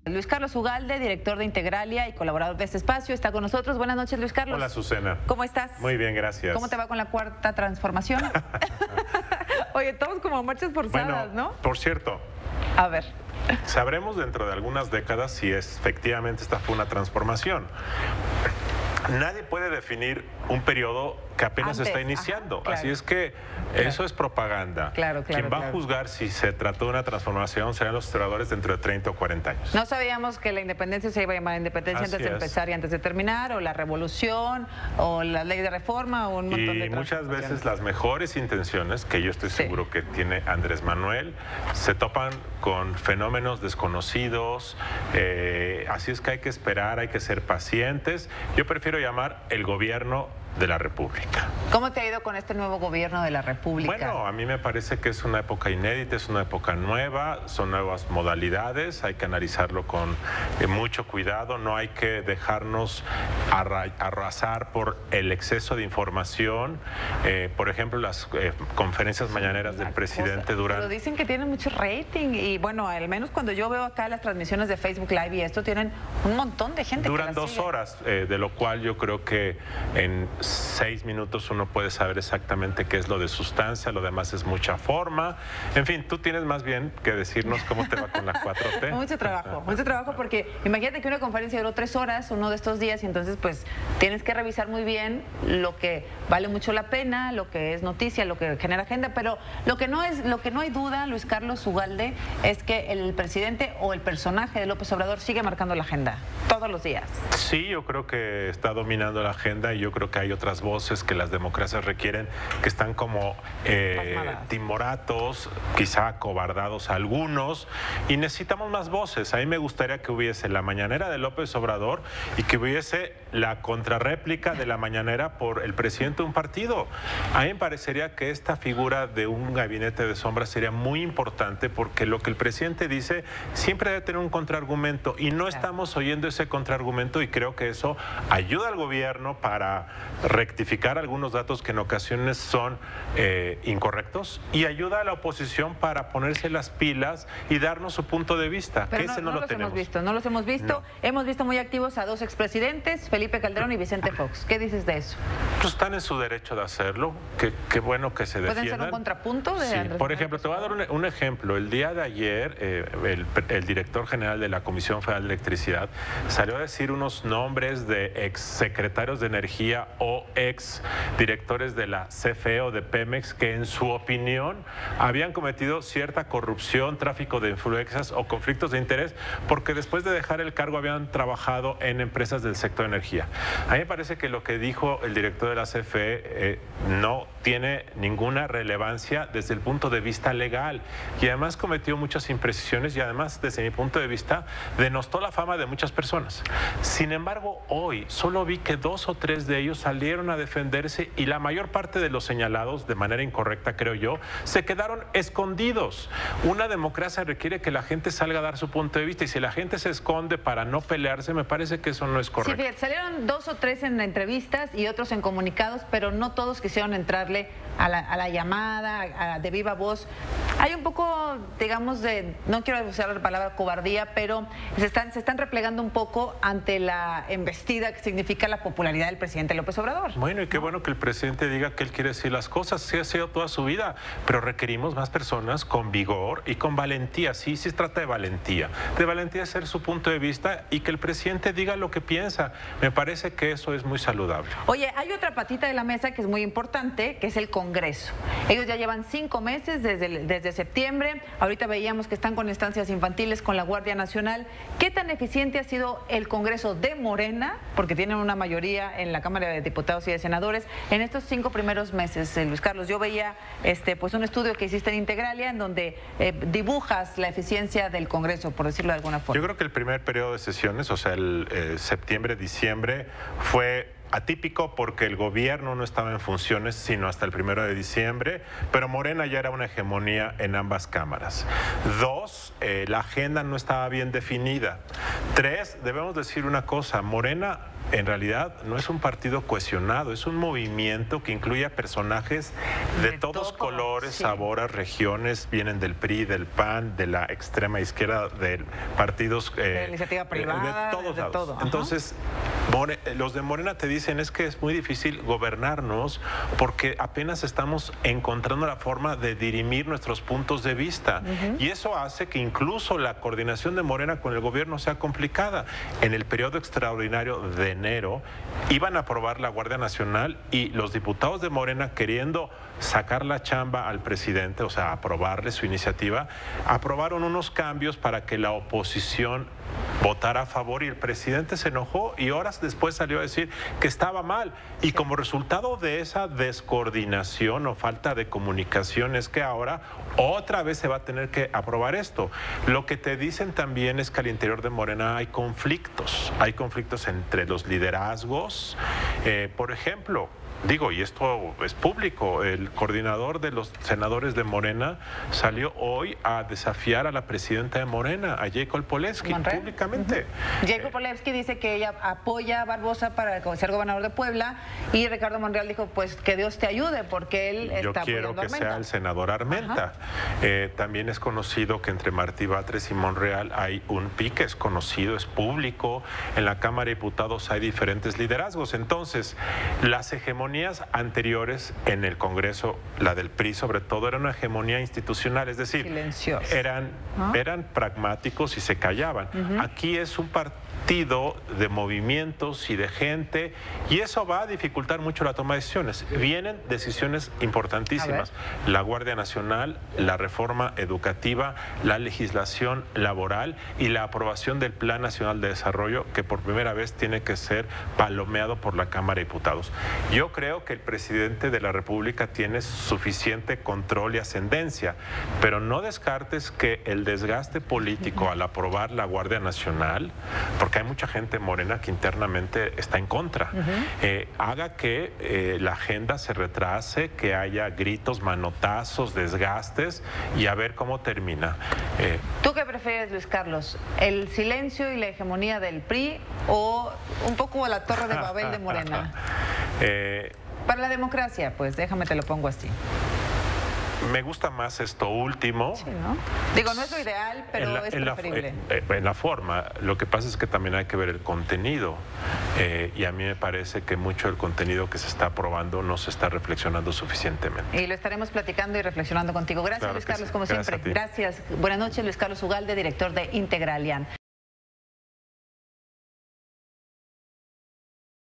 Luis Carlos Ugalde, director de Integralia y colaborador de este espacio, está con nosotros. Buenas noches, Luis Carlos. Hola, Susana. ¿Cómo estás? Muy bien, gracias. ¿Cómo te va con la cuarta transformación? Oye, estamos como marchas forzadas, bueno, ¿no? Por cierto, a ver. Sabremos dentro de algunas décadas si efectivamente esta fue una transformación. Nadie puede definir un periodo que apenas está iniciando. Ajá, claro. Así es que eso es propaganda. Claro. Quien va a juzgar si se trató de una transformación serán los historiadores dentro de 30 o 40 años. No sabíamos que la independencia se iba a llamar independencia antes de empezar y antes de terminar, o la revolución, o la ley de reforma, o un montón de Y muchas veces las mejores intenciones, que yo estoy seguro que tiene Andrés Manuel, se topan con fenómenos desconocidos. Así es que hay que esperar, hay que ser pacientes. Yo prefiero llamar el gobierno de la República. ¿Cómo te ha ido con este nuevo gobierno de la República? Bueno, a mí me parece que es una época inédita, es una época nueva, son nuevas modalidades, hay que analizarlo con mucho cuidado, no hay que dejarnos arrasar por el exceso de información. Por ejemplo, las conferencias mañaneras del presidente duran... Pero dicen que tienen mucho rating y bueno, al menos cuando yo veo acá las transmisiones de Facebook Live y esto, tienen un montón de gente duran que 2 sigue. horas, de lo cual yo creo que en 6 minutos uno puede saber exactamente qué es lo de sustancia, lo demás es mucha forma. En fin, tú tienes más bien que decirnos cómo te va con la 4T. Mucho trabajo porque imagínate que una conferencia duró 3 horas uno de estos días y entonces pues tienes que revisar muy bien lo que vale mucho la pena, lo que es noticia, lo que genera agenda, pero lo que no hay duda, Luis Carlos Ugalde, es que el presidente o el personaje de López Obrador sigue marcando la agenda todos los días. Sí, yo creo que está dominando la agenda y yo creo que hay otras voces que las democracias requieren, que están como timoratos, quizá acobardados algunos, y necesitamos más voces. A mí me gustaría que hubiese la mañanera de López Obrador y que hubiese la contrarréplica de la mañanera por el presidente de un partido. A mí me parecería que esta figura de un gabinete de sombras sería muy importante, porque lo que el presidente dice siempre debe tener un contraargumento y no estamos oyendo ese contraargumento, y creo que eso ayuda al gobierno para rectificar algunos datos que en ocasiones son incorrectos, y ayuda a la oposición para ponerse las pilas y darnos su punto de vista. Pero que ese no lo tenemos. No los hemos visto. No. Hemos visto muy activos a 2 expresidentes, Felipe Calderón y Vicente Fox. ¿Qué dices de eso? Pues están en su derecho de hacerlo. Qué bueno que se defiendan. ¿Pueden ser un contrapunto de Andrés Por Manuel ejemplo, te voy a dar un ejemplo. El día de ayer, el director general de la Comisión Federal de Electricidad salió a decir unos nombres de exsecretarios de Energía o ex directores de la CFE o de Pemex que en su opinión habían cometido cierta corrupción, tráfico de influencias o conflictos de interés, porque después de dejar el cargo habían trabajado en empresas del sector de energía. A mí me parece que lo que dijo el director de la CFE no tiene ninguna relevancia desde el punto de vista legal, y además cometió muchas imprecisiones, y además desde mi punto de vista denostó la fama de muchas personas. Sin embargo, hoy solo vi que 2 o 3 de ellos salieron a defenderse, y la mayor parte de los señalados, de manera incorrecta creo yo, se quedaron escondidos. Una democracia requiere que la gente salga a dar su punto de vista, y si la gente se esconde para no pelearse, me parece que eso no es correcto. Sí, fíjate, salieron 2 o 3 en entrevistas y otros en comunicados, pero no todos quisieron entrarle a la llamada, de viva voz. Hay un poco, digamos, no quiero usar la palabra cobardía, pero se están replegando un poco ante la embestida que significa la popularidad del presidente López Obrador. Bueno, y qué bueno que el presidente diga que él quiere decir las cosas. Sí, ha sido toda su vida, pero requerimos más personas con vigor y con valentía. Sí, se trata de valentía hacer su punto de vista y que el presidente diga lo que piensa. Me parece que eso es muy saludable. Oye, hay otra patita de la mesa que es muy importante, que es el Congreso. Ellos ya llevan 5 meses desde septiembre. Ahorita veíamos que están con estancias infantiles con la Guardia Nacional. ¿Qué tan eficiente ha sido el Congreso de Morena, porque tienen una mayoría en la Cámara de Diputados y de Senadores, en estos 5 primeros meses, Luis Carlos? Yo veía pues un estudio que hiciste en Integralia en donde dibujas la eficiencia del Congreso, por decirlo de alguna forma. Yo creo que el primer periodo de sesiones, o sea, el septiembre-diciembre, fue atípico porque el gobierno no estaba en funciones sino hasta el 1 de diciembre, pero Morena ya era una hegemonía en ambas cámaras. 2, la agenda no estaba bien definida. 3, debemos decir una cosa, Morena en realidad no es un partido cohesionado, es un movimiento que incluye a personajes de todos colores, sabores, regiones, vienen del PRI, del PAN, de la extrema izquierda, de partidos de iniciativa privada, de todos lados. todo. Entonces, los de Morena te dicen es que es muy difícil gobernarnos porque apenas estamos encontrando la forma de dirimir nuestros puntos de vista y eso hace que incluso la coordinación de Morena con el gobierno sea complicada. En el periodo extraordinario de enero iban a aprobar la Guardia Nacional y los diputados de Morena, queriendo sacar la chamba al presidente, o sea, aprobarle su iniciativa, aprobaron unos cambios para que la oposición votara a favor y el presidente se enojó y horas después salió a decir que estaba mal. Y como resultado de esa descoordinación o falta de comunicación es que ahora otra vez se va a tener que aprobar esto. Lo que te dicen también es que al interior de Morena hay conflictos entre los liderazgos. Por ejemplo, digo, y esto es público, el coordinador de los senadores de Morena salió hoy a desafiar a la presidenta de Morena, a Jacob Polevsky, públicamente. Jacob Polevsky dice que ella apoya a Barbosa para ser gobernador de Puebla y Ricardo Monreal dijo, pues que Dios te ayude porque él está apoyando a Armenta. Yo quiero que sea el senador Armenta. También es conocido que entre Martí Batres y Monreal hay un pique, es conocido, es público. En la Cámara de Diputados hay diferentes liderazgos. Entonces, las hegemonías anteriores en el Congreso, la del PRI sobre todo, era una hegemonía institucional, es decir, eran pragmáticos y se callaban. Aquí es un partido de movimientos y de gente y eso va a dificultar mucho la toma de decisiones. Vienen decisiones importantísimas, la Guardia Nacional, la reforma educativa, la legislación laboral y la aprobación del Plan Nacional de Desarrollo, que por primera vez tiene que ser palomeado por la Cámara de Diputados. Yo creo que el presidente de la República tiene suficiente control y ascendencia, pero no descartes que el desgaste político al aprobar la Guardia Nacional, porque hay mucha gente morena que internamente está en contra, haga que la agenda se retrase, que haya gritos, manotazos, desgastes y a ver cómo termina. ¿Tú qué prefieres, Luis Carlos? ¿El silencio y la hegemonía del PRI o un poco la Torre de Babel de Morena? Para la democracia, pues déjame te lo pongo así. Me gusta más esto último. Sí, ¿no? Digo, no es lo ideal, pero es preferible. En la forma. Lo que pasa es que también hay que ver el contenido. Y a mí me parece que mucho del contenido que se está aprobando no se está reflexionando suficientemente. Y lo estaremos platicando y reflexionando contigo. Gracias, Luis Carlos, como siempre. Gracias. Buenas noches, Luis Carlos Ugalde, director de Integralian.